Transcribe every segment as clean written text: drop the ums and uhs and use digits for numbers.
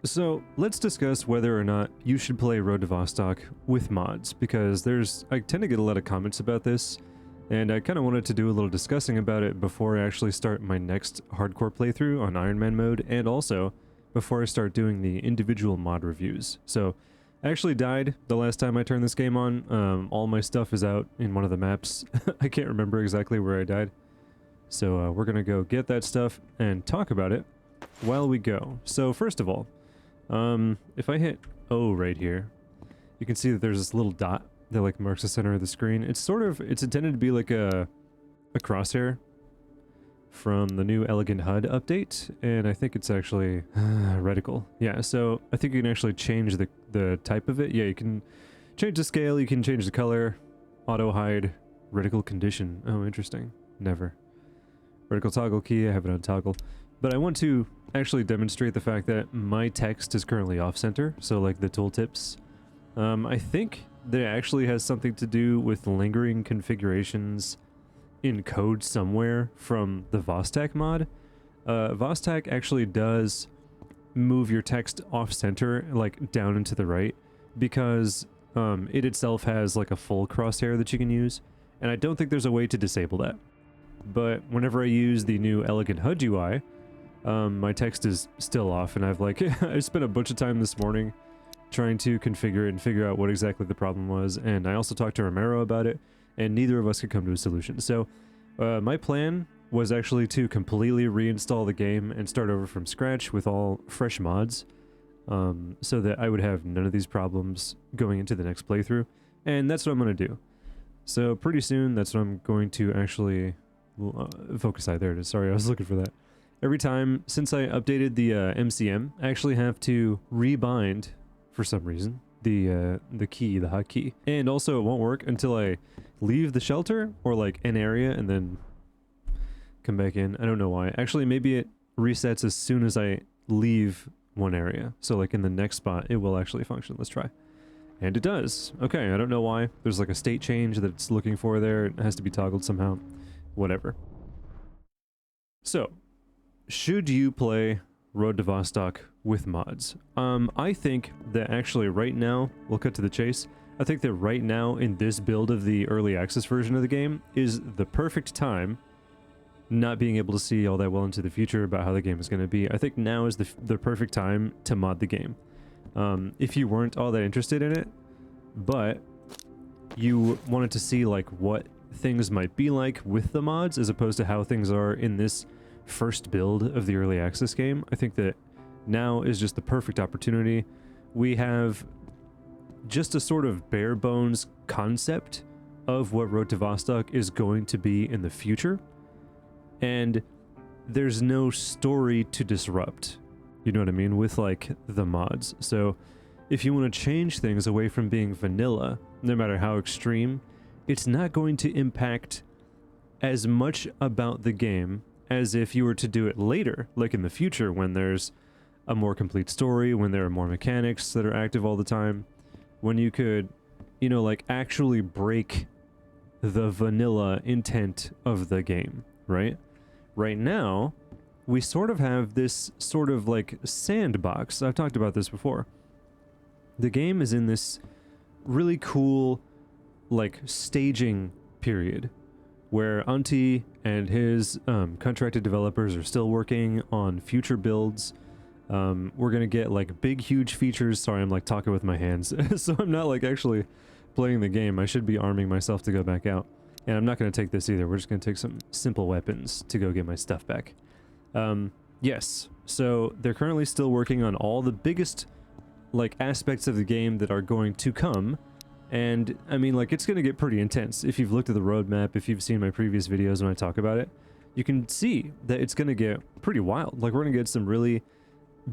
So let's discuss whether or not you should play Road to Vostok with mods, because I tend to get a lot of comments about this, and I kind of wanted to do a little discussing about it before I actually start my next hardcore playthrough on Iron Man mode, and also before I start doing the individual mod reviews. So I actually died the last time I turned this game on. All my stuff is out in one of the maps. I can't remember exactly where I died. So we're gonna go get that stuff and talk about it while we go. So first of all, if I hit O right here, you can see that there's this little dot that like marks the center of the screen. It's intended to be like a crosshair from the new Elegant HUD update, and I think it's actually reticle. Yeah, so I think you can actually change the type of it. Yeah, you can change the scale, you can change the color, auto hide, reticle condition. Oh, interesting. Never. Reticle toggle key, I have it on toggle. But I want to actually demonstrate the fact that my text is currently off-center, so like the tooltips. I think that it actually has something to do with lingering configurations in code somewhere from the Vostok mod. Vostok actually does move your text off-center, like down and to the right, because it itself has like a full crosshair that you can use, and I don't think there's a way to disable that. But whenever I use the new Elegant HUD UI, my text is still off, and I've like I spent a bunch of time this morning trying to configure it and figure out what exactly the problem was, and I also talked to Romero about it, and neither of us could come to a solution. So my plan was actually to completely reinstall the game and start over from scratch with all fresh mods, so that I would have none of these problems going into the next playthrough, and that's what I'm going to do. So pretty soon, that's what I'm going to actually focus eye. There it is. Sorry, I was looking for that. Every time since I updated the MCM, I actually have to rebind, for some reason, the hotkey. And also it won't work until I leave the shelter or like an area and then come back in. I don't know why. Actually, maybe it resets as soon as I leave one area. So like in the next spot, it will actually function. Let's try. And it does. Okay, I don't know why. There's like a state change that it's looking for there. It has to be toggled somehow. Whatever. So, should you play Road to Vostok with mods? I think that actually right now, we'll cut to the chase, I think that right now in this build of the early access version of the game is the perfect time, not being able to see all that well into the future about how the game is going to be. I think now is the perfect time to mod the game. If you weren't all that interested in it, but you wanted to see like what things might be like with the mods as opposed to how things are in this first build of the early access game, I think that now is just the perfect opportunity. We have just a sort of bare bones concept of what Road to Vostok is going to be in the future, and there's no story to disrupt, you know what I mean, with like the mods. So if you want to change things away from being vanilla, no matter how extreme, it's not going to impact as much about the game as if you were to do it later, like in the future when there's a more complete story, when there are more mechanics that are active all the time, when you could, you know, like actually break the vanilla intent of the game, right? Right now, we sort of have this sort of like sandbox. I've talked about this before. The game is in this really cool like staging period where Auntie and his contracted developers are still working on future builds. We're gonna get like big huge features. Sorry, I'm like talking with my hands so I'm not like actually playing the game. I should be arming myself to go back out, and I'm not gonna take this either. We're just gonna take some simple weapons to go get my stuff back. Yes, so they're currently still working on all the biggest like aspects of the game that are going to come. And I mean, like, it's going to get pretty intense. If you've looked at the roadmap, if you've seen my previous videos when I talk about it, you can see that it's going to get pretty wild. Like, we're going to get some really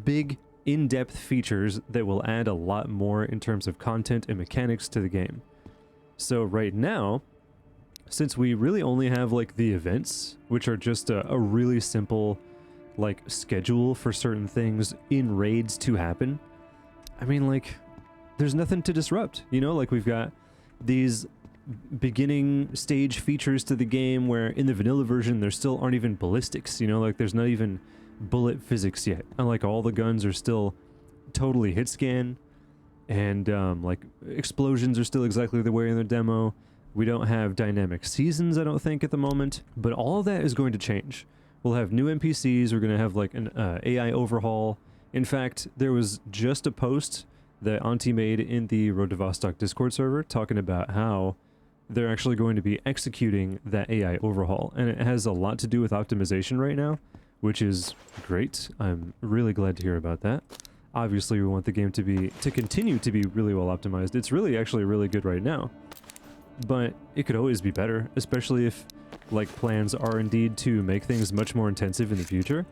big, in-depth features that will add a lot more in terms of content and mechanics to the game. So right now, since we really only have, like, the events, which are just a really simple, like, schedule for certain things in raids to happen, I mean, like, there's nothing to disrupt, you know? Like, we've got these beginning stage features to the game where in the vanilla version there still aren't even ballistics, you know? Like, there's not even bullet physics yet, and like all the guns are still totally hit scan, and like explosions are still exactly the way in the demo. We don't have dynamic seasons, I don't think, at the moment, but all of that is going to change. We'll have new NPCs, we're going to have like an AI overhaul. In fact, there was just a post that Auntie made in the Road to Vostok Discord server talking about how they're actually going to be executing that AI overhaul, and it has a lot to do with optimization right now, which is great. I'm really glad to hear about that. Obviously, we want the game to continue to be really well optimized. It's really actually really good right now, but it could always be better, especially if like plans are indeed to make things much more intensive in the future.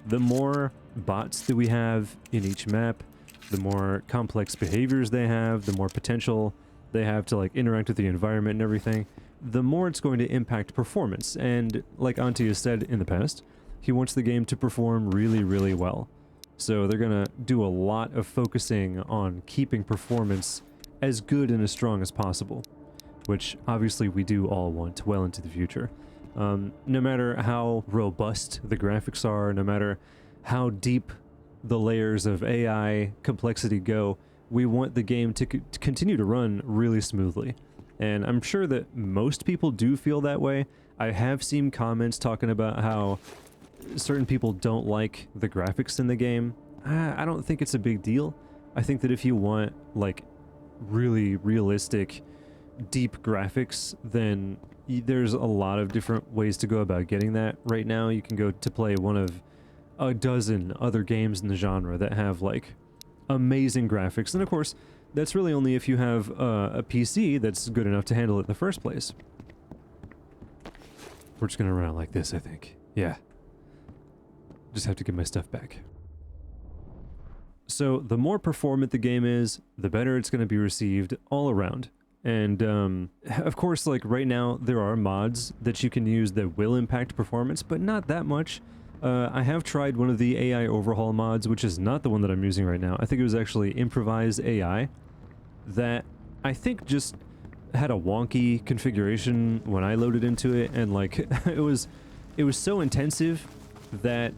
The more bots that we have in each map, the more complex behaviors they have, the more potential they have to like interact with the environment and everything, the more it's going to impact performance. And like Auntie has said in the past, he wants the game to perform really, really well. So they're gonna do a lot of focusing on keeping performance as good and as strong as possible, which obviously we do all want well into the future. No matter how robust the graphics are, no matter how deep the layers of AI complexity go, we want the game to continue to run really smoothly. And I'm sure that most people do feel that way. I have seen comments talking about how certain people don't like the graphics in the game. I don't think it's a big deal. I think that if you want like really realistic, deep graphics, then there's a lot of different ways to go about getting that. Right now you can go to play one of a dozen other games in the genre that have like amazing graphics, and of course that's really only if you have a PC that's good enough to handle it in the first place. We're just gonna run it like this, I think. Yeah, just have to get my stuff back. So the more performant the game is, the better it's going to be received all around. And of course, like right now there are mods that you can use that will impact performance, but not that much. I have tried one of the AI overhaul mods, which is not the one that I'm using right now. I think it was actually Improvise AI, that I think just had a wonky configuration when I loaded into it, and like it was so intensive that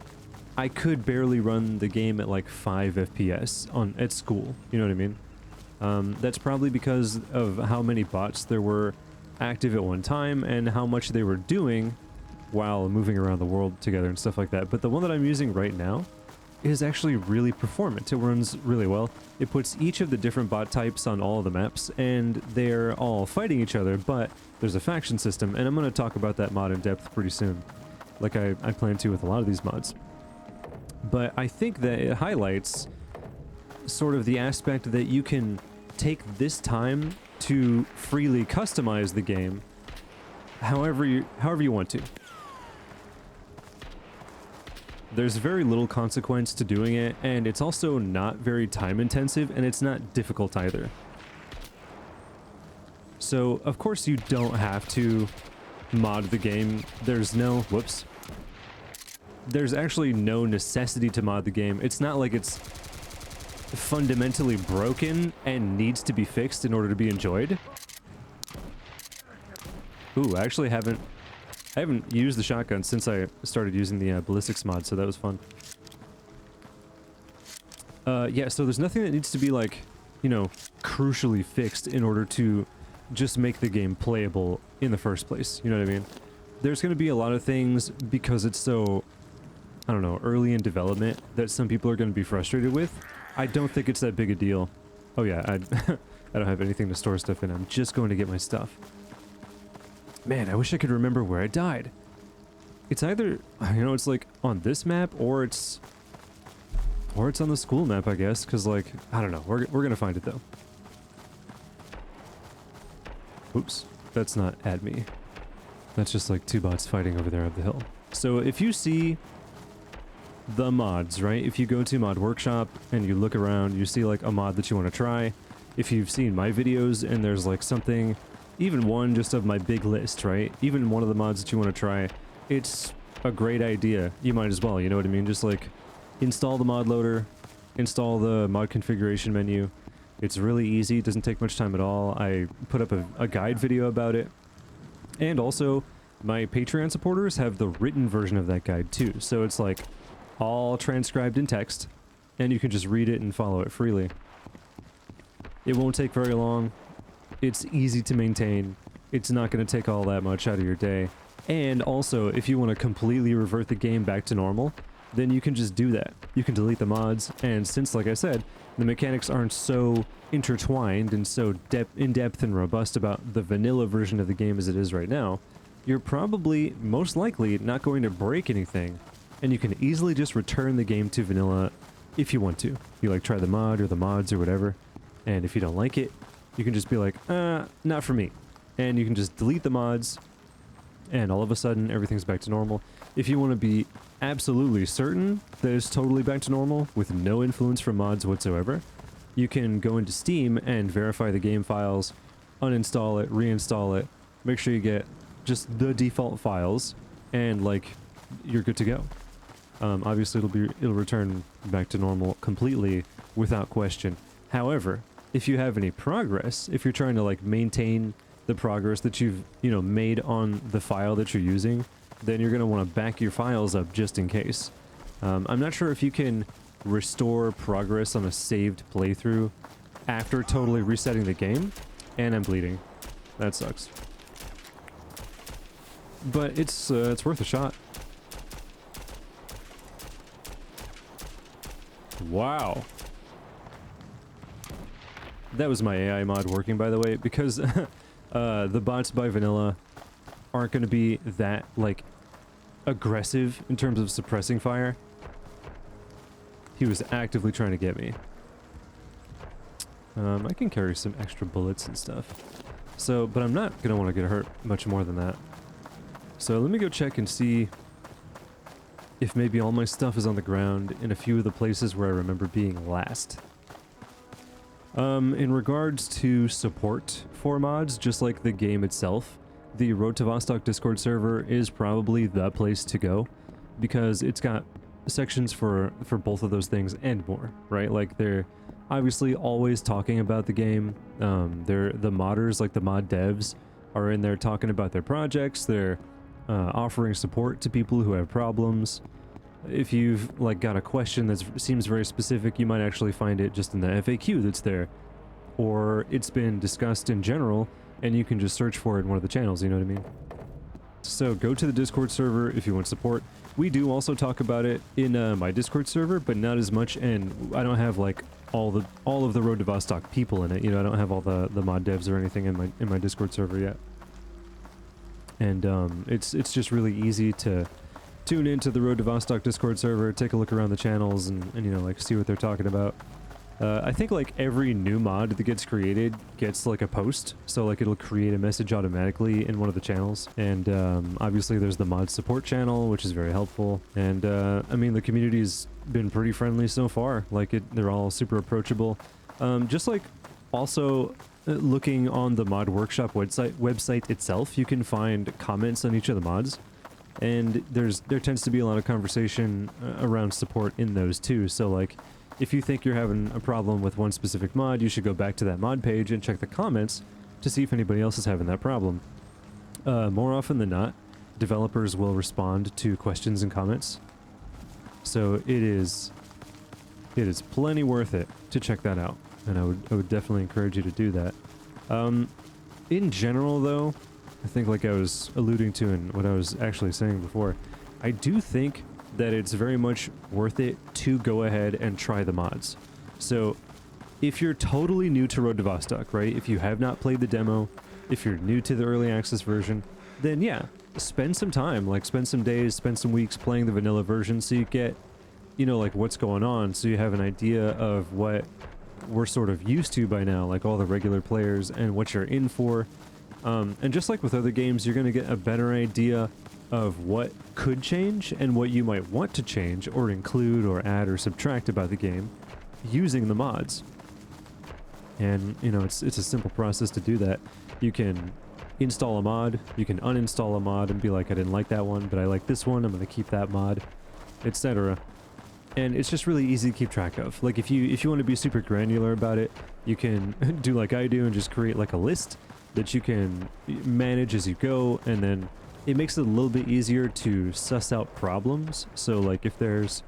I could barely run the game at like 5 FPS at school. You know what I mean? That's probably because of how many bots there were active at one time and how much they were doing while moving around the world together and stuff like that. But the one that I'm using right now is actually really performant. It runs really well. It puts each of the different bot types on all of the maps, and they're all fighting each other, but there's a faction system, and I'm going to talk about that mod in depth pretty soon, like I plan to with a lot of these mods. But I think that it highlights sort of the aspect that you can take this time to freely customize the game however you want to. There's very little consequence to doing it, and it's also not very time intensive, and it's not difficult either. So of course you don't have to mod the game. There's actually no necessity to mod the game. It's not like it's fundamentally broken and needs to be fixed in order to be enjoyed. Ooh, I actually haven't used the shotgun since I started using the ballistics mod, so that was fun. Yeah, so there's nothing that needs to be like, you know, crucially fixed in order to just make the game playable in the first place. You know what I mean? There's going to be a lot of things, because it's so, I don't know, early in development, that some people are going to be frustrated with. I don't think it's that big a deal. Oh yeah, I don't have anything to store stuff in. I'm just going to get my stuff. Man, I wish I could remember where I died. It's either, you know, it's like on this map, or it's on the school map, I guess, because like, I don't know, we're gonna find it though. Oops, that's not at me. That's just like two bots fighting over there up the hill. So if you see the mods, right? If you go to Mod Workshop and you look around, you see like a mod that you want to try. If you've seen my videos and there's like something, even one just of my big list, right? Even one of the mods that you want to try, it's a great idea. You might as well, you know what I mean? Just like install the mod loader, install the mod configuration menu. It's really easy. It doesn't take much time at all. I put up a guide video about it. And also, my Patreon supporters have the written version of that guide too. So it's like all transcribed in text. and you can just read it and follow it freely. It won't take very long. It's easy to maintain. It's not going to take all that much out of your day. And also, if you want to completely revert the game back to normal, then you can just do that. You can delete the mods, and since, like I said, the mechanics aren't so intertwined and so in-depth and robust about the vanilla version of the game as it is right now, you're probably, most likely, not going to break anything, and you can easily just return the game to vanilla if you want to. You like try the mod or the mods or whatever, and if you don't like it, you can just be like, not for me. And you can just delete the mods, and all of a sudden everything's back to normal. If you want to be absolutely certain that it's totally back to normal with no influence from mods whatsoever, you can go into Steam and verify the game files, uninstall it, reinstall it, make sure you get just the default files, and like you're good to go. Obviously it'll return back to normal completely without question. However, if you have any progress, if you're trying to like maintain the progress that you've made on the file that you're using, then you're going to want to back your files up just in case. I'm not sure if you can restore progress on a saved playthrough after totally resetting the game, and I'm bleeding. That sucks. But it's worth a shot. Wow. That was my AI mod working, by the way, because the bots by vanilla aren't going to be that, like, aggressive in terms of suppressing fire. He was actively trying to get me. I can carry some extra bullets and stuff. So, but I'm not going to want to get hurt much more than that. So let me go check and see if maybe all my stuff is on the ground in a few of the places where I remember being last. In regards to support for mods, just like the game itself, the Road to Vostok Discord server is probably the place to go, because it's got sections for both of those things and more, right? Like, they're obviously always talking about the game. They're the modders, like the mod devs, are in there talking about their projects. They're offering support to people who have problems. If you've like got a question that seems very specific, you might actually find it just in the FAQ that's there, or it's been discussed in general and you can just search for it in one of the channels, you know what I mean? So go to the Discord server if you want support. We do also talk about it in my Discord server, but not as much, and I don't have like all of the Road to Vostok people in it. I don't have all the mod devs or anything in my Discord server yet. And it's just really easy to tune into the Road to Vostok Discord server, take a look around the channels, and like see what they're talking about. I think like every new mod that gets created gets like a post, so like it'll create a message automatically in one of the channels. And obviously there's the mod support channel, which is very helpful. And I mean, the community's been pretty friendly so far. Like they're all super approachable. Just like also looking on the mod workshop website itself, you can find comments on each of the mods. And there tends to be a lot of conversation around support in those too. So like, if you think you're having a problem with one specific mod, you should go back to that mod page and check the comments to see if anybody else is having that problem. More often than not, developers will respond to questions and comments. So it is plenty worth it to check that out, and I would definitely encourage you to do that. In general, though, I think like I was alluding to in what I was actually saying before, I do think that it's very much worth it to go ahead and try the mods. So if you're totally new to Road to Vostok, right? If you have not played the demo, if you're new to the early access version, then yeah, spend some time, like spend some days, spend some weeks playing the vanilla version so you get, like what's going on, so you have an idea of what we're sort of used to by now, like all the regular players and what you're in for. And just like with other games, you're going to get a better idea of what could change and what you might want to change or include or add or subtract about the game using the mods. And, it's a simple process to do that. You can install a mod, you can uninstall a mod and be like, I didn't like that one, but I like this one, I'm going to keep that mod, etc. And it's just really easy to keep track of. Like if you want to be super granular about it, you can do like I do and just create like a list that you can manage as you go, and then it makes it a little bit easier to suss out problems. So like if there's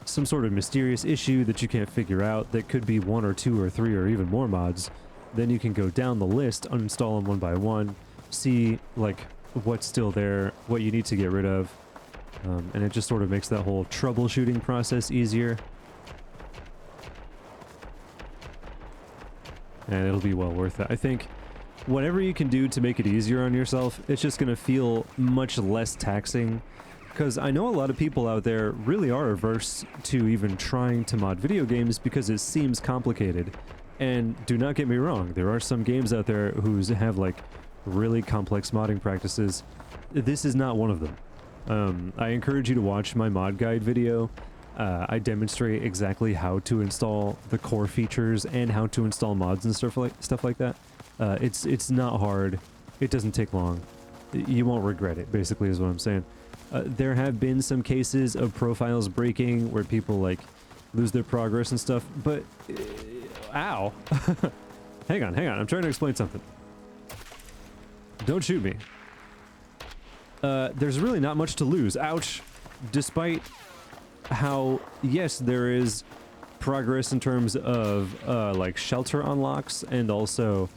some sort of mysterious issue that you can't figure out that could be 1 or 2 or 3 or even more mods, then you can go down the list, uninstall them one by one, see like what's still there, what you need to get rid of, and it just sort of makes that whole troubleshooting process easier. And it'll be well worth it. I think whatever you can do to make it easier on yourself, it's just going to feel much less taxing. Because I know a lot of people out there really are averse to even trying to mod video games because it seems complicated. And do not get me wrong, there are some games out there who have like really complex modding practices. This is not one of them. I encourage you to watch my mod guide video. I demonstrate exactly how to install the core features and how to install mods and stuff like that. It's not hard. It doesn't take long. You won't regret it, basically, is what I'm saying. There have been some cases of profiles breaking where people like lose their progress and stuff, but ow. hang on, I'm trying to explain something. Don't shoot me. There's really not much to lose. Ouch. Despite how, yes, there is progress in terms of like shelter unlocks and also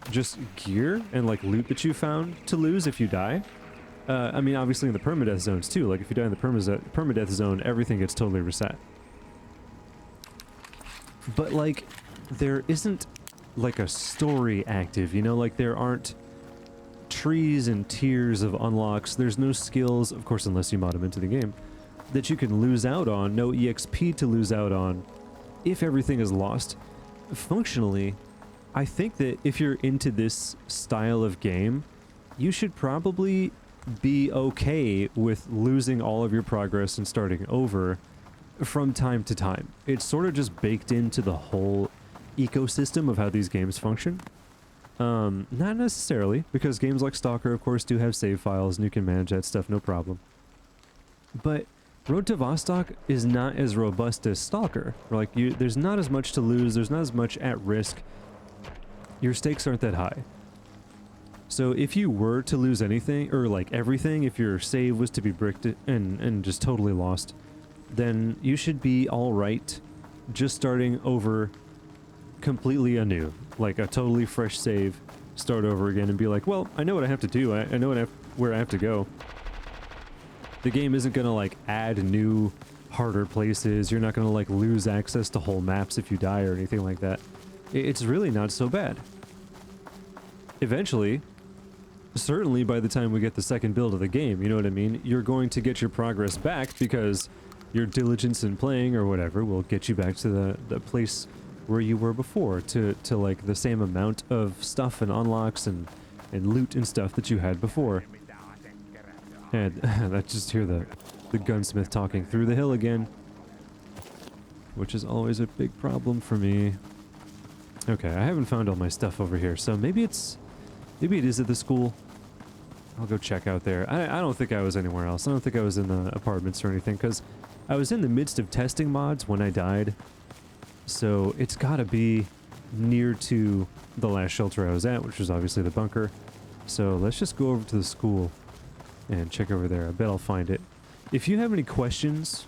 just gear and like loot that you found to lose if you die. I mean, obviously in the permadeath zones too. Like if you die in the permadeath zone, everything gets totally reset. But like, there isn't like a story active, you know, like there aren't trees and tiers of unlocks. There's no skills, of course, unless you mod them into the game, that you can lose out on. No EXP to lose out on if everything is lost. Functionally, I think that if you're into this style of game, you should probably be okay with losing all of your progress and starting over from time to time. It's sort of just baked into the whole ecosystem of how these games function. Not necessarily, because games like Stalker, of course, do have save files and you can manage that stuff no problem. But Road to Vostok is not as robust as Stalker. Like, there's not as much to lose, there's not as much at risk. Your stakes aren't that high. So if you were to lose anything, or like everything, if your save was to be bricked and just totally lost, then you should be alright just starting over completely anew. Like a totally fresh save, start over again and be like, well, I know what I have to do, I know where I have to go. The game isn't gonna like add new, harder places, you're not gonna like lose access to whole maps if you die or anything like that. It's really not so bad. Eventually, certainly by the time we get the second build of the game, you know what I mean? You're going to get your progress back because your diligence in playing or whatever will get you back to the place where you were before, to like the same amount of stuff and unlocks and loot and stuff that you had before. And I just hear the gunsmith talking through the hill again, which is always a big problem for me. Okay, I haven't found all my stuff over here, so maybe it is at the school. I'll go check out there. I don't think I was anywhere else. I don't think I was in the apartments or anything, because I was in the midst of testing mods when I died. So it's gotta be near to the last shelter I was at, which was obviously the bunker. So let's just go over to the school and check over there. I bet I'll find it. If you have any questions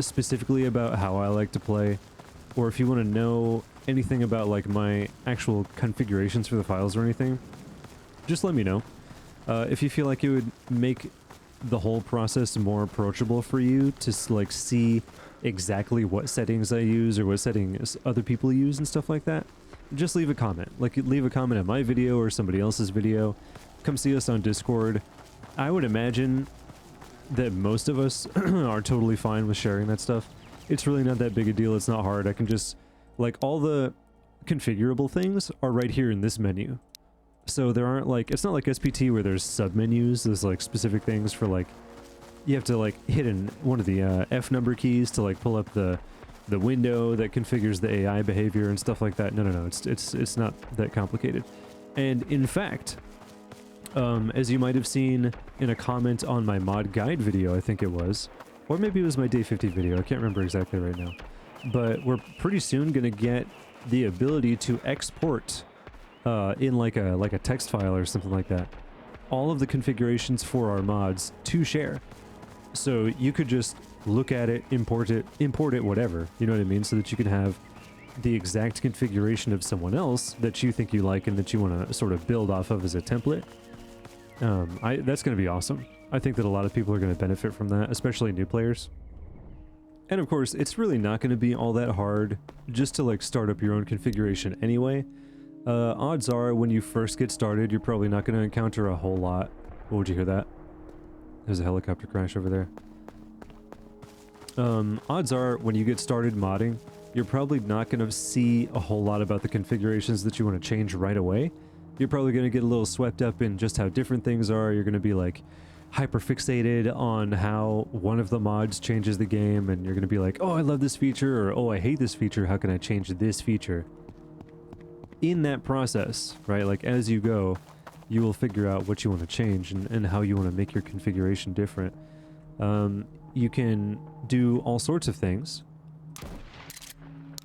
specifically about how I like to play, or if you want to know anything about like my actual configurations for the files or anything, just let me know. If you feel like it would make the whole process more approachable for you to like see exactly what settings I use or what settings other people use and stuff like that, just leave a comment. Like, leave a comment on my video or somebody else's video. Come see us on Discord. I would imagine that most of us are totally fine with sharing that stuff. It's really not that big a deal. It's not hard. I can just, like, all the configurable things are right here in this menu. So there aren't like, it's not like SPT where there's sub-menus. There's like specific things for like, you have to like hit one of the F number keys to like pull up the window that configures the AI behavior and stuff like that. No, it's not that complicated. And in fact, as you might have seen in a comment on my mod guide video, I think it was, or maybe it was my day 50 video, I can't remember exactly right now, but we're pretty soon gonna get the ability to export in like a text file or something like that, all of the configurations for our mods to share. So you could just look at it, import it, whatever. You know what I mean? So that you can have the exact configuration of someone else that you think you like and that you want to sort of build off of as a template. That's going to be awesome. I think that a lot of people are going to benefit from that, especially new players. And of course, it's really not going to be all that hard just to like start up your own configuration anyway. Odds are when you first get started, you're probably not going to encounter a whole lot. Oh, would you hear that? There's a helicopter crash over there. Odds are when you get started modding, you're probably not going to see a whole lot about the configurations that you want to change right away. You're probably going to get a little swept up in just how different things are. You're going to be like hyper fixated on how one of the mods changes the game, and you're going to be like, oh, I love this feature, or oh, I hate this feature. How can I change this feature? In that process, right, like as you go, you will figure out what you want to change and how you want to make your configuration different. You can do all sorts of things.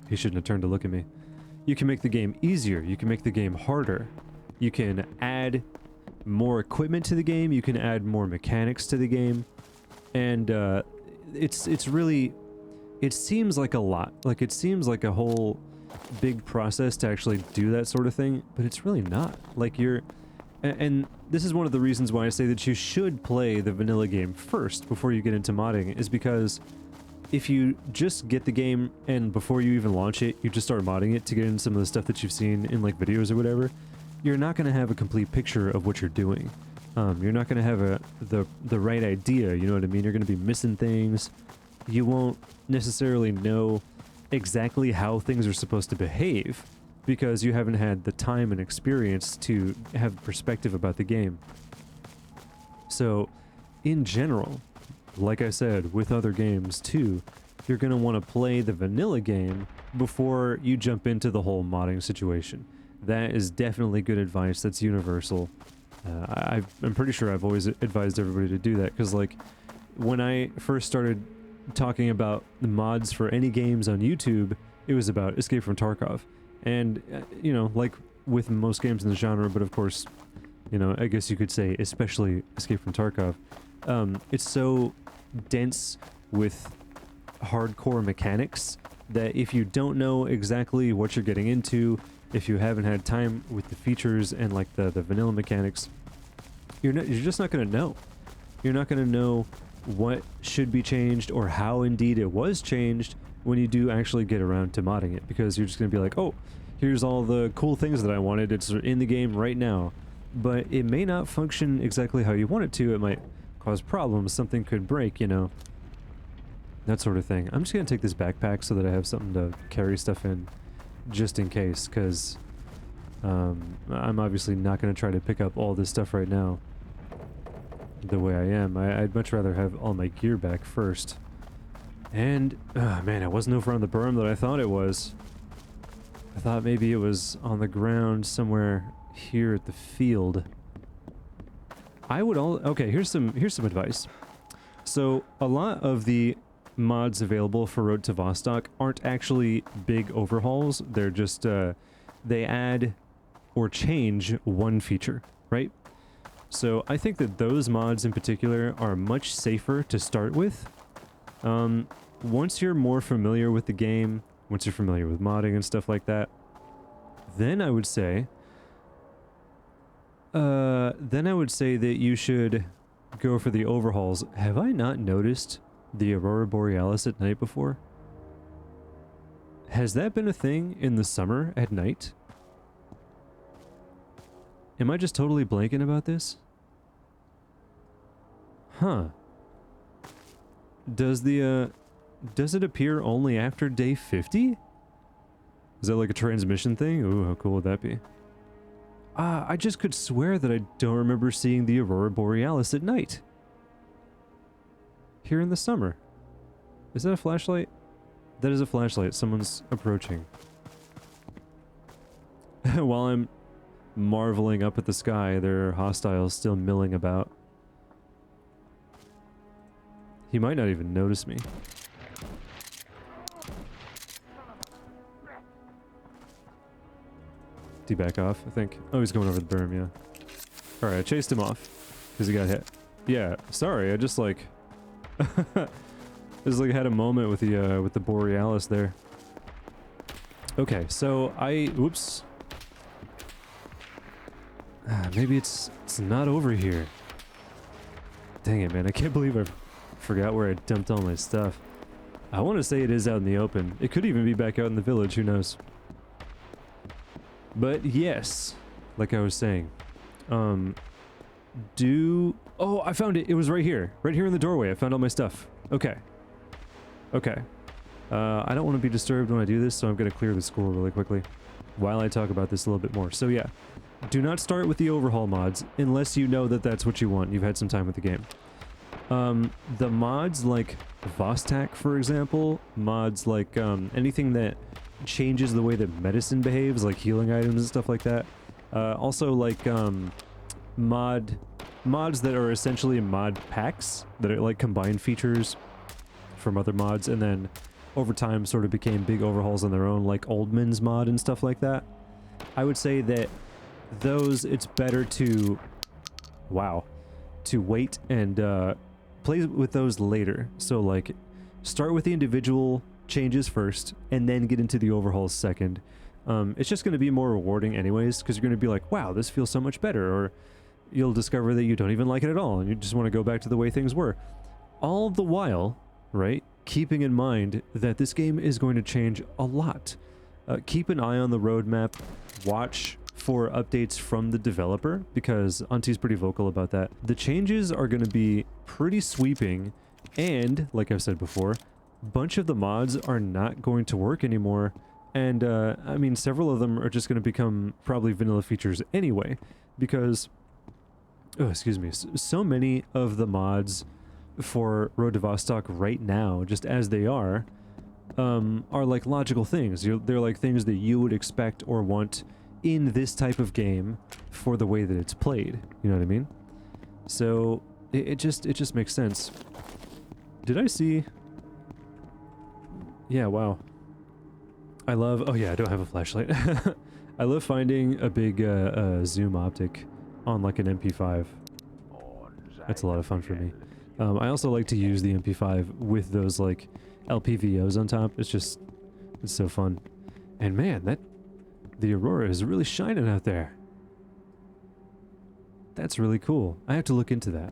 He shouldn't have turned to look at me. You can make the game easier. You can make the game harder. You can add more equipment to the game. You can add more mechanics to the game. And it's really... It seems like a lot. Like, it seems like a whole big process to actually do that sort of thing, but it's really not. Like, you're... And this is one of the reasons why I say that you should play the vanilla game first before you get into modding, is because if you just get the game and before you even launch it, you just start modding it to get into some of the stuff that you've seen in like videos or whatever, you're not going to have a complete picture of what you're doing. You're not going to have the right idea, you know what I mean? You're going to be missing things. You won't necessarily know exactly how things are supposed to behave because you haven't had the time and experience to have perspective about the game. So, in general, like I said, with other games too, you're going to want to play the vanilla game before you jump into the whole modding situation. That is definitely good advice. That's universal. I'm pretty sure I've always advised everybody to do that, because like when I first started talking about the mods for any games on YouTube, it was about Escape from Tarkov. And, you know, like with most games in the genre, but of course, you know, I guess you could say especially Escape from Tarkov, it's so dense with hardcore mechanics that if you don't know exactly what you're getting into, if you haven't had time with the features and like the vanilla mechanics, you're just not going to know. You're not going to know what should be changed or how indeed it was changed when you do actually get around to modding it, because you're just going to be like, oh, here's all the cool things that I wanted, it's in the game right now, but it may not function exactly how you want it to. It might cause problems, something could break, you know, that sort of thing. I'm just going to take this backpack so that I have something to carry stuff in just in case, because I'm obviously not going to try to pick up all this stuff right now the way I am. I'd much rather have all my gear back first. And, man, it wasn't over on the berm that I thought it was. I thought maybe it was on the ground somewhere here at the field. Okay, here's some advice. So, a lot of the mods available for Road to Vostok aren't actually big overhauls. They're just, they add or change one feature, right? So, I think that those mods in particular are much safer to start with. Once you're more familiar with the game, once you're familiar with modding and stuff like that, then I would say that you should go for the overhauls. Have I not noticed the Aurora Borealis at night before? Has that been a thing in the summer at night? Am I just totally blanking about this? Huh. Does it appear only after day 50? Is that like a transmission thing? Ooh, how cool would that be? I just could swear that I don't remember seeing the Aurora Borealis at night. Here in the summer. Is that a flashlight? That is a flashlight. Someone's approaching. While I'm marveling up at the sky, there are hostiles still milling about. He might not even notice me. Did he back off, I think? Oh, he's going over the berm, yeah. Alright, I chased him off because he got hit. Yeah, sorry, I just like... Just like had a moment with the Borealis there. Okay, so whoops. Maybe it's not over here. Dang it, man! I can't believe I forgot where I dumped all my stuff. I want to say it is out in the open. It could even be back out in the village. Who knows? But yes, like I was saying, oh, I found it. It was right here in the doorway. I found all my stuff. Okay. Okay. I don't want to be disturbed when I do this, so I'm going to clear the school really quickly while I talk about this a little bit more. So yeah, do not start with the overhaul mods unless you know that that's what you want. You've had some time with the game. The mods like Vostok, for example, mods like anything that changes the way that medicine behaves, like healing items and stuff like that. Also like mods that are essentially mod packs that are like combined features from other mods, and then over time sort of became big overhauls on their own, like Oldman's mod and stuff like that. I would say that those, it's better to wait and play with those later. So like start with the individual changes first and then get into the overhauls second. It's just going to be more rewarding anyways, because you're going to be like, wow, this feels so much better, or you'll discover that you don't even like it at all and you just want to go back to the way things were. All the while, right, keeping in mind that this game is going to change a lot. Keep an eye on the roadmap, watch for updates from the developer, because Auntie's pretty vocal about that. The changes are going to be pretty sweeping, and like I've said before, a bunch of the mods are not going to work anymore, and I mean, several of them are just going to become probably vanilla features anyway, because, oh, excuse me, so many of the mods for Road to Vostok right now, just as they are like logical things. They're like things that you would expect or want in this type of game for the way that it's played. You know what I mean? So it just makes sense. Did I see? Yeah, wow. I love, oh yeah, I don't have a flashlight. I love finding a big zoom optic on like an MP5. That's a lot of fun for me. I also like to use the MP5 with those like LPVOs on top. It's so fun. And man, the aurora is really shining out there. That's really cool. I have to look into that.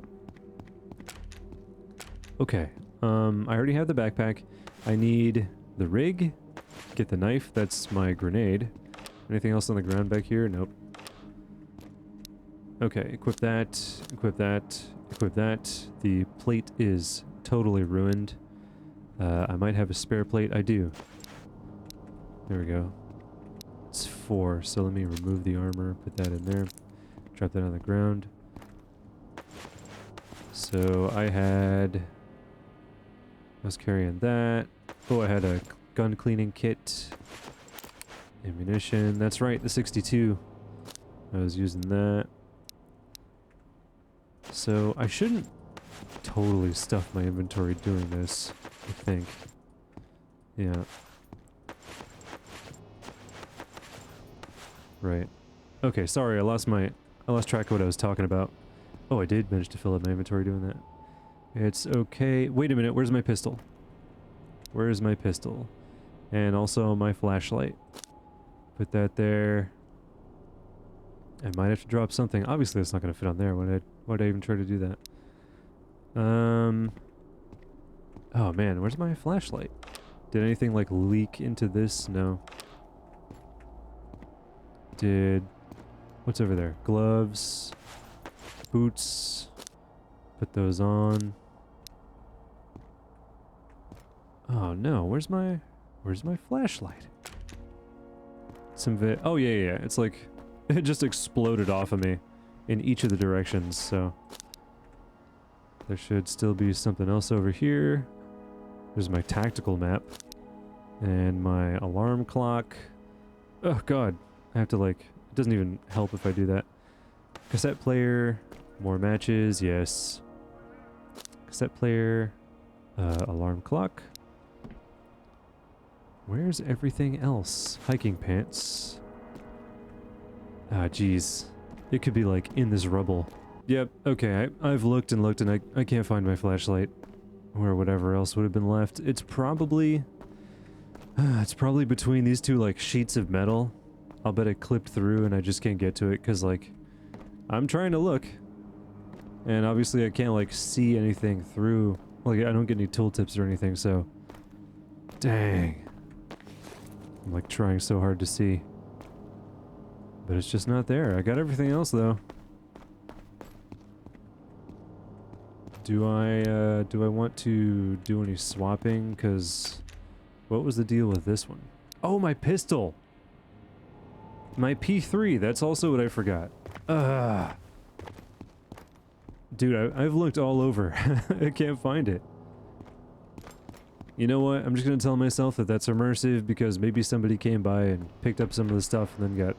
Okay, I already have the backpack. I need the rig, get the knife, that's my grenade. Anything else on the ground back here? Nope. Okay, equip that, equip that, equip that. The plate is totally ruined. I might have a spare plate. I do. There we go. It's 4, so let me remove the armor, put that in there, drop that on the ground. So I was carrying that. Oh, I had a gun cleaning kit. Ammunition. That's right, the 62. I was using that. So I shouldn't totally stuff my inventory doing this, I think. Yeah. Right. Okay, sorry, I lost track of what I was talking about. Oh, I did manage to fill up my inventory doing that. It's okay. Wait a minute, where's my pistol? Where's my pistol? And also my flashlight. Put that there. I might have to drop something. Obviously, it's not going to fit on there. Why'd I even try to do that? Oh man, where's my flashlight? Did anything like leak into this? No. What's over there? Gloves, boots. Put those on. Oh no, where's my flashlight? Oh yeah. It's like it just exploded off of me in each of the directions, so there should still be something else over here. There's my tactical map and my alarm clock. Oh god, I have to like, it doesn't even help if I do that. Cassette player, more matches, yes. Cassette player, alarm clock. Where's everything else? Hiking pants. Ah, jeez. It could be like in this rubble. Yep, okay, I've looked and looked and I can't find my flashlight. or whatever else would have been left. It's probably between these two like sheets of metal. I'll bet it clipped through and I just can't get to it because like I'm trying to look and obviously I can't like see anything through, like I don't get any tooltips or anything, so dang, I'm like trying so hard to see, but it's just not there. I got everything else though. Do I want to do any swapping? Because what was the deal with this one? Oh, my pistol! My P3, that's also what I forgot. Dude, I've looked all over. I can't find it. You know what? I'm just gonna tell myself that that's immersive because maybe somebody came by and picked up some of the stuff and then got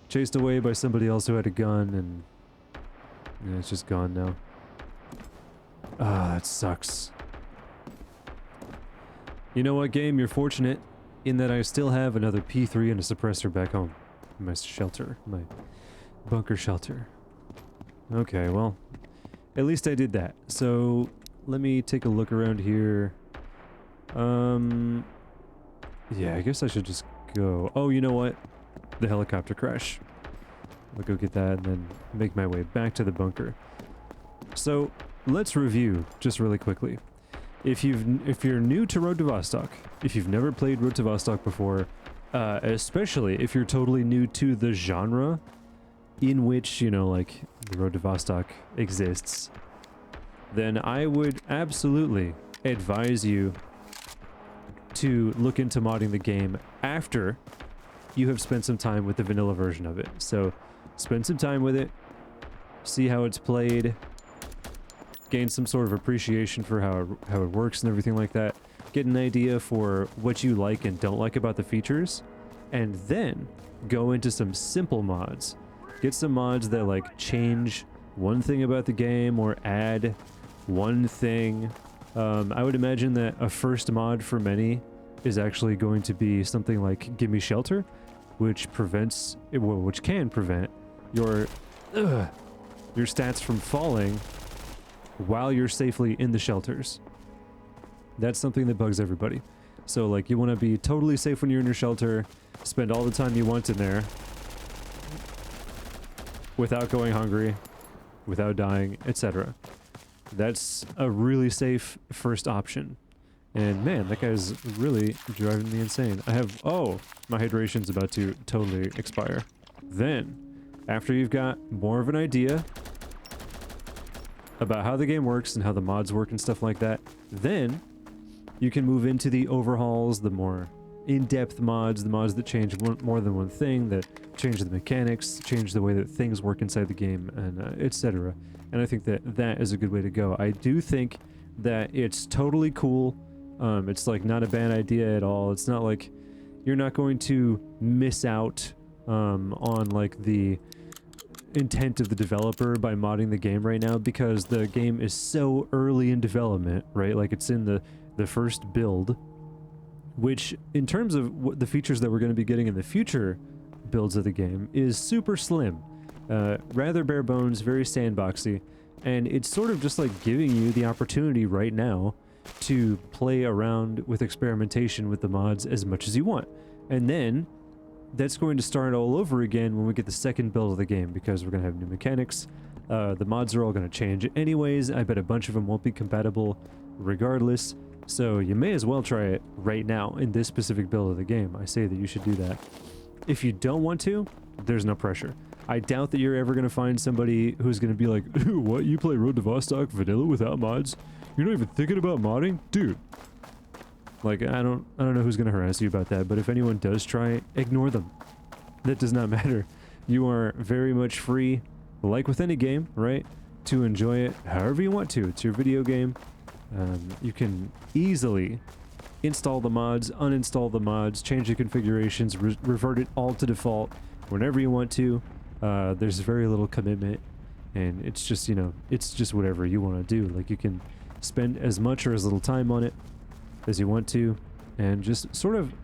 chased away by somebody else who had a gun and yeah, it's just gone now. Ah, that sucks. You know what, game? You're fortunate in that I still have another P3 and a suppressor back home. In my shelter. My bunker shelter. Okay, well, at least I did that. So, let me take a look around here. Yeah, I guess I should just go. Oh, you know what? The helicopter crash. I'll go get that and then make my way back to the bunker. So, let's review just really quickly. If you're new to Road to Vostok, if you've never played Road to Vostok before, especially if you're totally new to the genre in which, you know, like the Road to Vostok exists, then I would absolutely advise you to look into modding the game after you have spent some time with the vanilla version of it. So spend some time with it, see how it's played, gain some sort of appreciation for how it works and everything like that, get an idea for what you like and don't like about the features, and then go into some simple mods. Get some mods that like change one thing about the game or add one thing. I would imagine that a first mod for many is actually going to be something like Gimme Shelter, which can prevent your stats from falling while you're safely in the shelters. That's something that bugs everybody. So like you want to be totally safe when you're in your shelter, spend all the time you want in there without going hungry, without dying, etc. That's a really safe first option. And man, that guy's really driving me insane. My hydration's about to totally expire. Then, after you've got more of an idea about how the game works and how the mods work and stuff like that, then you can move into the overhauls, the more in-depth mods, the mods that change more than one thing, that change the mechanics, change the way that things work inside the game, and etc. And I think that that is a good way to go. I do think that it's totally cool. It's like not a bad idea at all. It's not like you're not going to miss out on like the intent of the developer by modding the game right now, because the game is so early in development, right? Like it's in the first build, which in terms of what the features that we're going to be getting in the future builds of the game is super slim, rather bare bones, very sandboxy, and it's sort of just like giving you the opportunity right now to play around with experimentation with the mods as much as you want. And then that's going to start all over again when we get the second build of the game, because we're going to have new mechanics. The mods are all going to change anyways. I bet a bunch of them won't be compatible regardless. So you may as well try it right now in this specific build of the game. I say that you should do that. If you don't want to, there's no pressure. I doubt that you're ever going to find somebody who's going to be like, what, you play Road to Vostok vanilla without mods? You're not even thinking about modding? Dude. Like, I don't know who's going to harass you about that, but if anyone does try it, ignore them. That does not matter. You are very much free, like with any game, right? To enjoy it however you want to. It's your video game. You can easily install the mods, uninstall the mods, change the configurations, revert it all to default whenever you want to. There's very little commitment, and it's just, you know, it's just whatever you want to do. Like, you can spend as much or as little time on it as you want to, and just sort of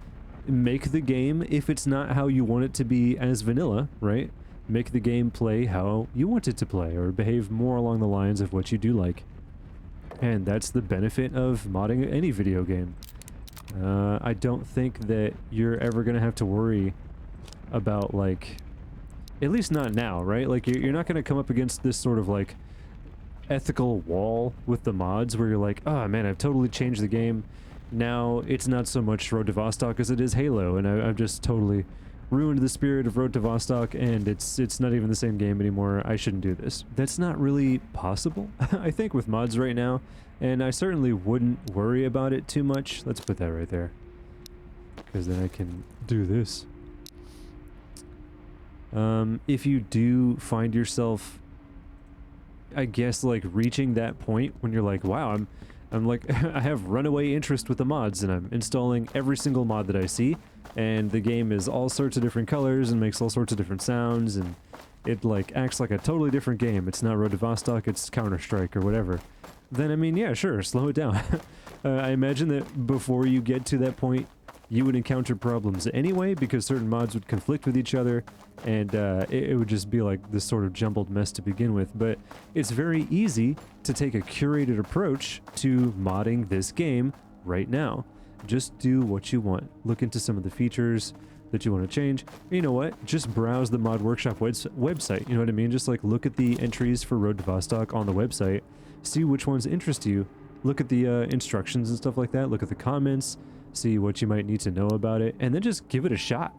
make the game, if it's not how you want it to be as vanilla, right? Make the game play how you want it to play, or behave more along the lines of what you do like. And that's the benefit of modding any video game. I don't think that you're ever gonna have to worry about, like, at least not now, right? Like, you're not gonna come up against this sort of, like, ethical wall with the mods where you're like, oh man, I've totally changed the game. Now it's not so much Road to Vostok as it is Halo, and I've just totally ruined the spirit of Road to Vostok, and it's not even the same game anymore. I shouldn't do this. That's not really possible, I think, with mods right now, and I certainly wouldn't worry about it too much. Let's put that right there, because then I can do this. If you do find yourself, I guess, like, reaching that point when you're like, wow, I'm like, I have runaway interest with the mods, and I'm installing every single mod that I see, and the game is all sorts of different colors and makes all sorts of different sounds, and it, like, acts like a totally different game. It's not Road to Vostok, it's Counter-Strike or whatever. Then, I mean, yeah, sure, slow it down. I imagine that before you get to that point, you would encounter problems anyway, because certain mods would conflict with each other, and it would just be like this sort of jumbled mess to begin with. But it's very easy to take a curated approach to modding this game right now. Just do what you want. Look into some of the features that you want to change. You know what? Just browse the Mod Workshop website. You know what I mean? Just, like, look at the entries for Road to Vostok on the website. See which ones interest you. Look at the instructions and stuff like that. Look at the comments. See what you might need to know about it, and then just give it a shot.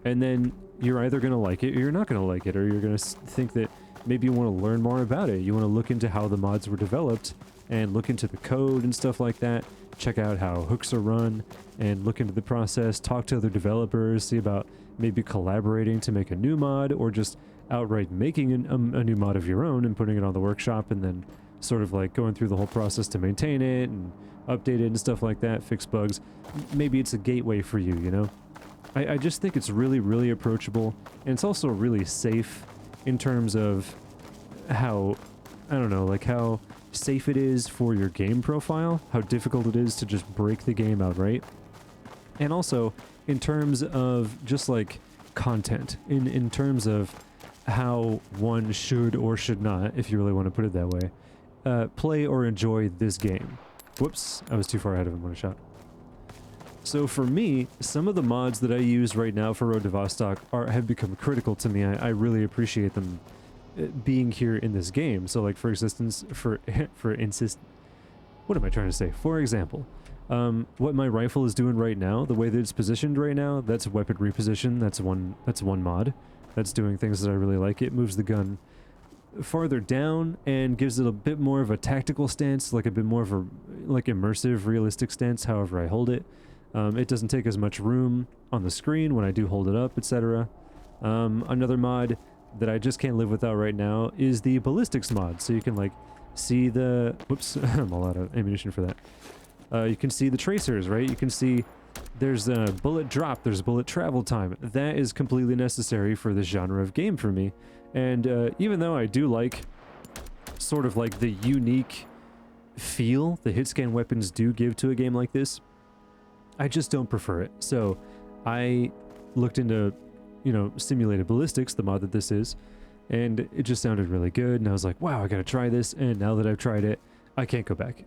And then you're either going to like it or you're not going to like it, or you're going to think that maybe you want to learn more about it. You want to look into how the mods were developed and look into the code and stuff like that. Check out how hooks are run and look into the process. Talk to other developers. See about maybe collaborating to make a new mod, or just outright making a new mod of your own and putting it on the workshop, and then sort of like going through the whole process to maintain it and update it and stuff like that, fix bugs. Maybe it's a gateway for you, you know? I just think it's really, really approachable, and it's also really safe in terms of how, I don't know, like how safe it is for your game profile, how difficult it is to just break the game outright, and also in terms of just like content, in terms of how one should or should not, if you really want to put it that way, play or enjoy this game. Whoops, I was too far ahead of him on a shot. So for me, some of the mods that I use right now for Road to Vostok have become critical to me. I really appreciate them being here in this game. So, like, for instance, what am I trying to say? For example, what my rifle is doing right now, the way that it's positioned right now, that's weapon reposition. That's one mod. That's doing things that I really like. It moves the gun farther down and gives it a bit more of a tactical stance, like a bit more of a like immersive, realistic stance, however I hold it. It doesn't take as much room on the screen when I do hold it up, etc. Another mod that I just can't live without right now is the ballistics mod. So you can, like, see the... Whoops, I'm all out of ammunition for that. You can see the tracers, right? You can see there's a bullet drop, there's bullet travel time. That is completely necessary for this genre of game for me. And even though I do like sort of like the unique feel the hit-scan weapons do give to a game like this, I just don't prefer it. So I looked into, you know, simulated ballistics, the mod that this is, and it just sounded really good, and I was like, wow, I gotta try this, and now that I've tried it, I can't go back.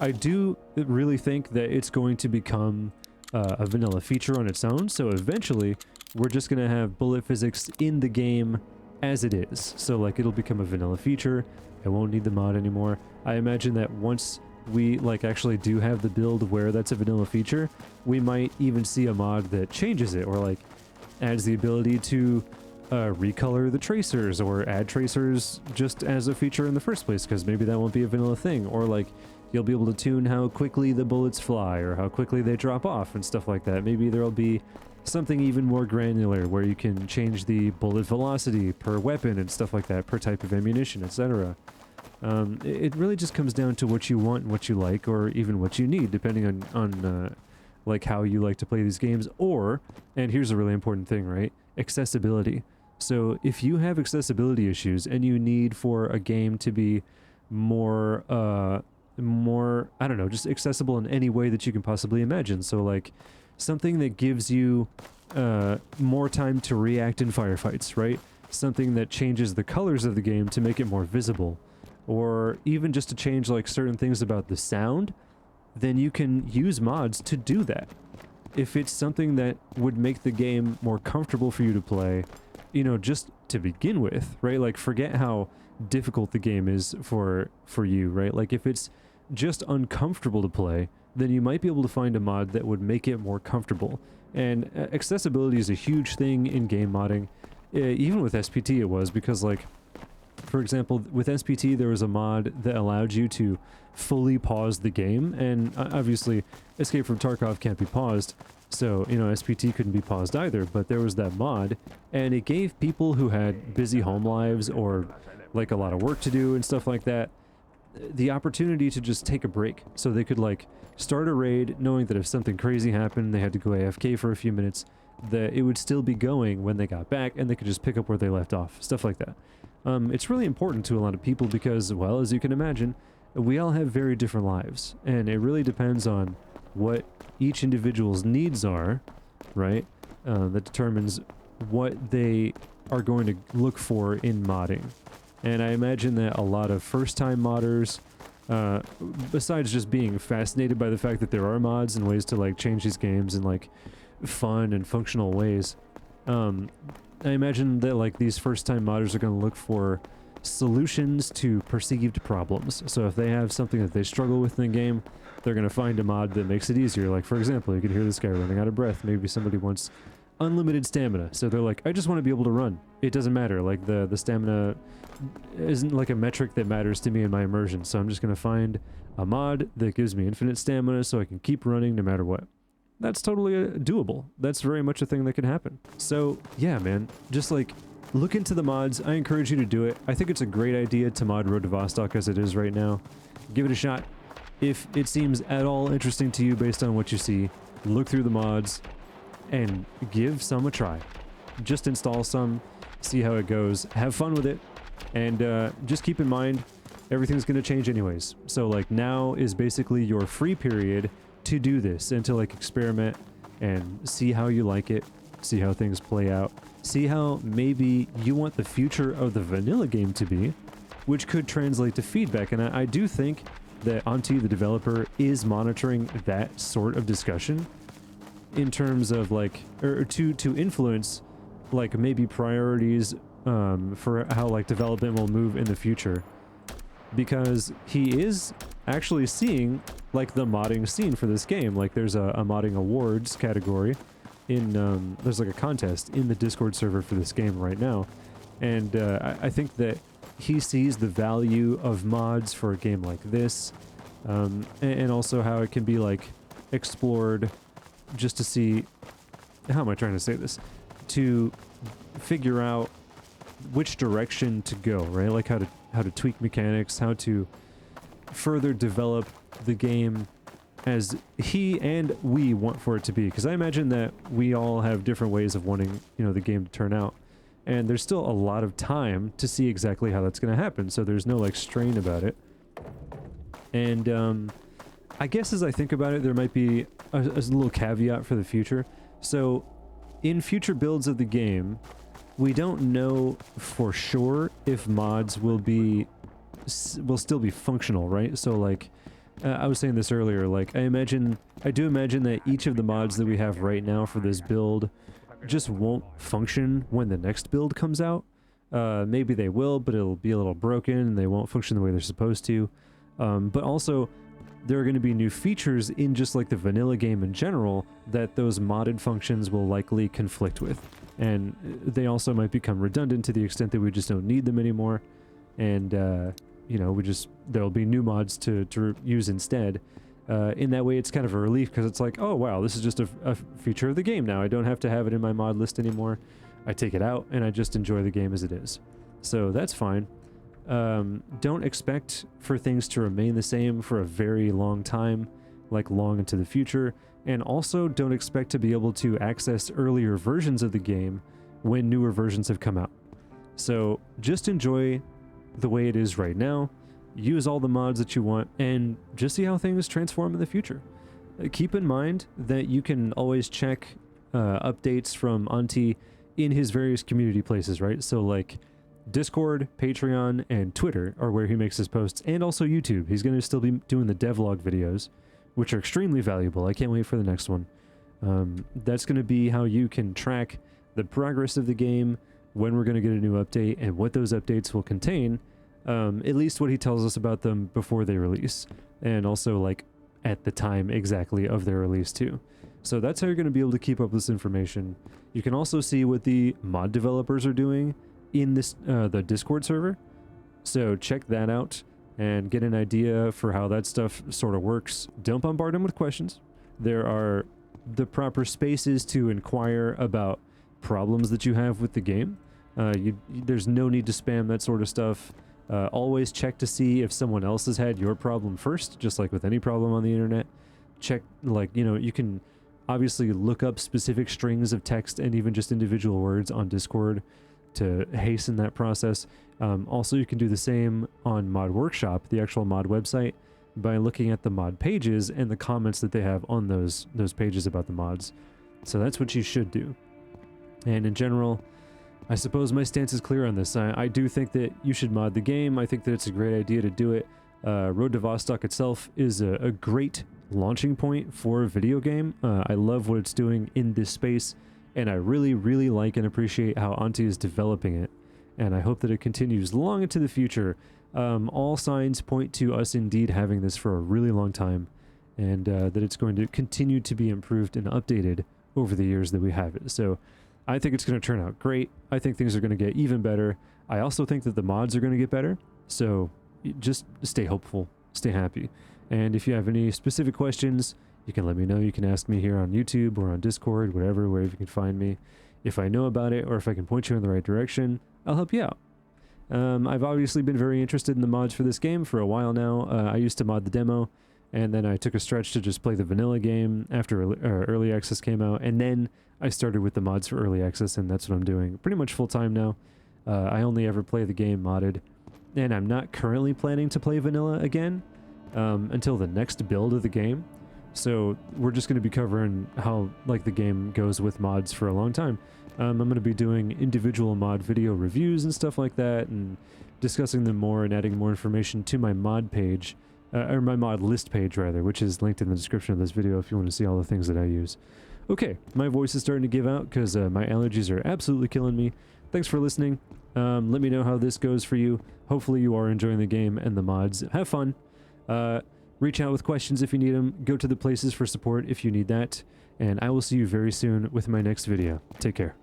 I do really think that it's going to become a vanilla feature on its own, so eventually we're just gonna have bullet physics in the game as it is. So, like, it'll become a vanilla feature. I won't need the mod anymore. I imagine that once we, like, actually do have the build where that's a vanilla feature, we might even see a mod that changes it, or, like, adds the ability to recolor the tracers, or add tracers just as a feature in the first place, because maybe that won't be a vanilla thing, or, like, you'll be able to tune how quickly the bullets fly, or how quickly they drop off, and stuff like that. Maybe there'll be something even more granular where you can change the bullet velocity per weapon and stuff like that, per type of ammunition, etc. It really just comes down to what you want and what you like, or even what you need, depending on like how you like to play these games. Or, and here's a really important thing, right? Accessibility. So if you have accessibility issues and you need for a game to be more, I don't know, just accessible in any way that you can possibly imagine. So, like, something that gives you more time to react in firefights, right? something that changes the colors of the game to make it more visible, or even just to change like certain things about the sound, then you can use mods to do that. If it's something that would make the game more comfortable for you to play, you know, just to begin with, right? Like, forget how difficult the game is for you, right? Like, if it's just uncomfortable to play, then you might be able to find a mod that would make it more comfortable. And accessibility is a huge thing in game modding. Even with SPT it was, because like, for example, with SPT there was a mod that allowed you to fully pause the game, and obviously Escape from Tarkov can't be paused, so, you know, SPT couldn't be paused either, but there was that mod, and it gave people who had busy home lives or like a lot of work to do and stuff like that the opportunity to just take a break, so they could like start a raid knowing that if something crazy happened, they had to go AFK for a few minutes, that it would still be going when they got back and they could just pick up where they left off, stuff like that. It's really important to a lot of people because, well, as you can imagine, we all have very different lives, and it really depends on what each individual's needs are, right? That determines what they are going to look for in modding. And I imagine that a lot of first-time modders, besides just being fascinated by the fact that there are mods and ways to like change these games in like fun and functional ways, I imagine that like these first-time modders are going to look for solutions to perceived problems. So if they have something that they struggle with in the game, they're going to find a mod that makes it easier. Like, for example, you can hear this guy running out of breath. Maybe somebody wants unlimited stamina, so they're like, I just want to be able to run. It doesn't matter, like the stamina isn't like a metric that matters to me in my immersion, so I'm just going to find a mod that gives me infinite stamina so I can keep running no matter what. That's totally doable. That's very much a thing that can happen. So yeah, man, just like look into the mods. I encourage you to do it. I think it's a great idea to mod Road to Vostok as it is right now. Give it a shot. If it seems at all interesting to you based on what you see, look through the mods and give some a try. Just install some, see how it goes, have fun with it, and just keep in mind everything's going to change anyways. So like, now is basically your free period to do this and to like experiment and see how you like it, see how things play out, see how maybe you want the future of the vanilla game to be, which could translate to feedback. And I do think that Auntie, the developer, is monitoring that sort of discussion in terms of like, or to influence like maybe priorities for how like development will move in the future, because he is actually seeing like the modding scene for this game. Like, there's a modding awards category in there's like a contest in the Discord server for this game right now, and I think that he sees the value of mods for a game like this, and also how it can be like explored just to see, how am I trying to say this, to figure out which direction to go, right? Like how to tweak mechanics, how to further develop the game as he and we want for it to be, because I imagine that we all have different ways of wanting, you know, the game to turn out, and there's still a lot of time to see exactly how that's going to happen, so there's no like strain about it. And I guess as I think about it, there might be a little caveat for the future. So in future builds of the game, we don't know for sure if mods will still be functional, right? So like, I was saying this earlier, like I do imagine that each of the mods that we have right now for this build just won't function when the next build comes out. Maybe they will, but it'll be a little broken and they won't function the way they're supposed to. But also, there are going to be new features in just like the vanilla game in general that those modded functions will likely conflict with. And they also might become redundant to the extent that we just don't need them anymore. And, you know, there'll be new mods to use instead. In that way, it's kind of a relief, because it's like, oh wow, this is just a feature of the game now. I don't have to have it in my mod list anymore. I take it out and I just enjoy the game as it is. So that's fine. Don't expect for things to remain the same for a very long time, like long into the future. And also don't expect to be able to access earlier versions of the game when newer versions have come out. So just enjoy the way it is right now, use all the mods that you want, and just see how things transform in the future. Keep in mind that you can always check updates from Auntie in his various community places, right? So like Discord, Patreon, and Twitter are where he makes his posts, and also YouTube. He's going to still be doing the devlog videos, which are extremely valuable. I can't wait for the next one. That's going to be how you can track the progress of the game, when we're going to get a new update, and what those updates will contain, at least what he tells us about them before they release, and also like at the time exactly of their release too. So that's how you're going to be able to keep up with this information. You can also see what the mod developers are doing in this the Discord server, so check that out and get an idea for how that stuff sort of works. Don't bombard them with questions. There are the proper spaces to inquire about problems that you have with the game. There's no need to spam that sort of stuff. Always check to see if someone else has had your problem first, just like with any problem on the internet. Check, like, you know, you can obviously look up specific strings of text and even just individual words on Discord to hasten that process. Also, you can do the same on Mod Workshop, the actual mod website, by looking at the mod pages and the comments that they have on those pages about the mods. So that's what you should do. And in general, I suppose my stance is clear on this. I do think that you should mod the game. I think that it's a great idea to do it. Road to Vostok itself is a great launching point for a video game. I love what it's doing in this space, and I really, really like and appreciate how Auntie is developing it. And I hope that it continues long into the future. All signs point to us indeed having this for a really long time, and that it's going to continue to be improved and updated over the years that we have it. So I think it's going to turn out great. I think things are going to get even better. I also think that the mods are going to get better. So just stay hopeful, stay happy. And if you have any specific questions, you can let me know. You can ask me here on YouTube or on Discord, wherever you can find me. If I know about it or if I can point you in the right direction, I'll help you out. I've obviously been very interested in the mods for this game for a while now. I used to mod the demo, and then I took a stretch to just play the vanilla game after early access came out, and then I started with the mods for early access, and that's what I'm doing pretty much full time now. I only ever play the game modded, and I'm not currently planning to play vanilla again until the next build of the game. So we're just going to be covering how like the game goes with mods for a long time. I'm going to be doing individual mod video reviews and stuff like that, and discussing them more and adding more information to my mod page, or my mod list page rather, which is linked in the description of this video if you want to see all the things that I use. Okay, my voice is starting to give out because my allergies are absolutely killing me. Thanks for listening. Let me know how this goes for you. Hopefully you are enjoying the game and the mods. Have fun. Reach out with questions if you need them. Go to the places for support if you need that. And I will see you very soon with my next video. Take care.